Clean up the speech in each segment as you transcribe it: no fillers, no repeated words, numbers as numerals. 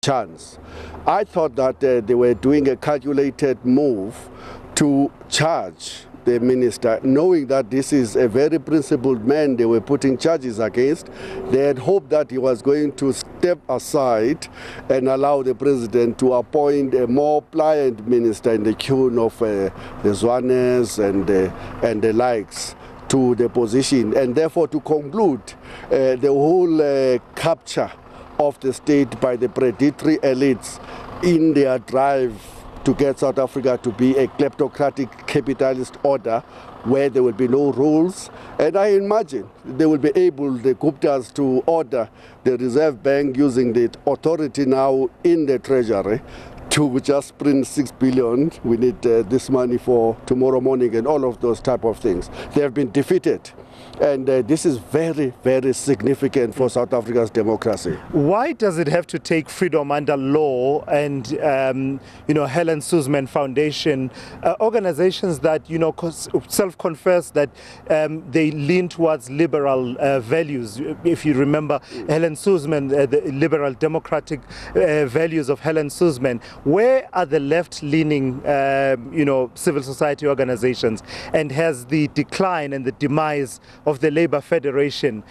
chance. I thought that they were doing a calculated move to charge the minister, knowing that this is a very principled man they were putting charges against. They had hoped that he was going to step aside and allow the president to appoint a more pliant minister in the tune of the Zwanes and the likes to the position, and therefore to conclude the whole capture of the state by the predatory elites in their drive to get South Africa to be a kleptocratic capitalist order where there will be no rules. And I imagine they will be able, the Guptas, to order the Reserve Bank, using the authority now in the Treasury, to just print 6 billion. We need this money for tomorrow morning and all of those type of things. They have been defeated. And this is very, very significant for South Africa's democracy. Why does it have to take freedom under law and, Helen Suzman Foundation, organizations that, self-confess that they lean towards liberal values? If you remember Helen Suzman, the liberal democratic values of Helen Suzman, where are the left-leaning, civil society organizations? And has the decline and the demise of the Labour Federation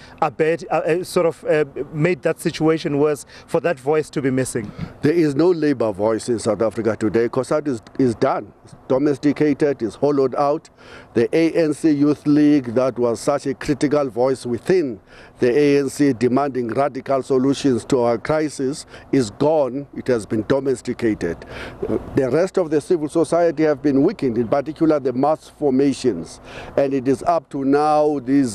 made that situation worse for that voice to be missing? There is no Labour voice in South Africa today, because that is done. It's domesticated, is hollowed out. The ANC Youth League, that was such a critical voice within the ANC demanding radical solutions to our crisis, is gone. It has been domesticated. The rest of the civil society have been weakened, in particular the mass formations. And it is up to now these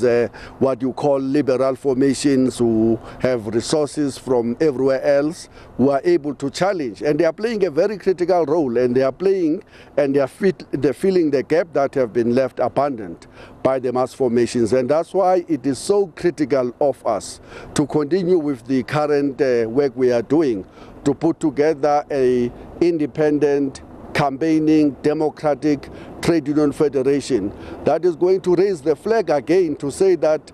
what you call liberal formations, who have resources from everywhere else, who are able to challenge. And they are playing a very critical role, and they are playing and they're filling the gap that have been left abandoned by the mass formations. And that's why it is so critical of us to continue with the current work we are doing, to put together a independent, campaigning, democratic trade union federation that is going to raise the flag again, to say that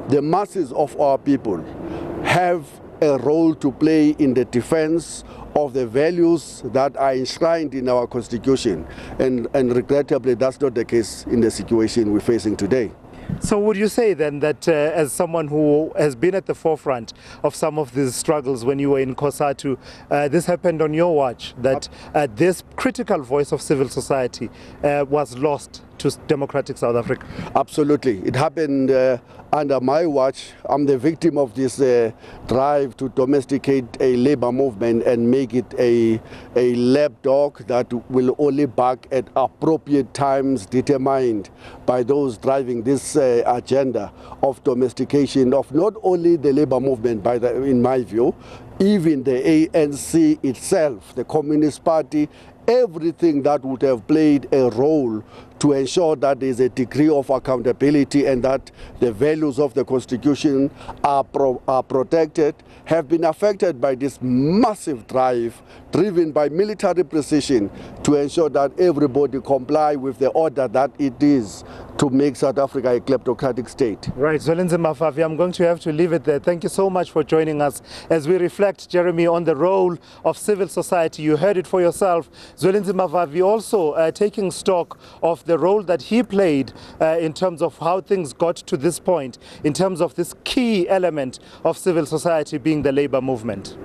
the masses of our people have a role to play in the defense of the values that are enshrined in our constitution. And regrettably, that's not the case in the situation we're facing today. So would you say then that as someone who has been at the forefront of some of these struggles when you were in COSATU, this happened on your watch, that this critical voice of civil society was lost to democratic South Africa? Absolutely. It happened under my watch. I'm the victim of this drive to domesticate a labor movement and make it a lapdog that will only bark at appropriate times determined by those driving this agenda of domestication of not only the labor movement, in my view, even the ANC itself, the Communist Party, everything that would have played a role to ensure that there is a degree of accountability and that the values of the Constitution are protected, have been affected by this massive drive driven by military precision to ensure that everybody comply with the order that it is to make South Africa a kleptocratic state. Right, Zwelinzima Vavi, I'm going to have to leave it there. Thank you so much for joining us as we reflect, Jeremy, on the role of civil society. You heard it for yourself. Zwelinzima Vavi also taking stock of the role that he played in terms of how things got to this point, in terms of this key element of civil society being the labor movement.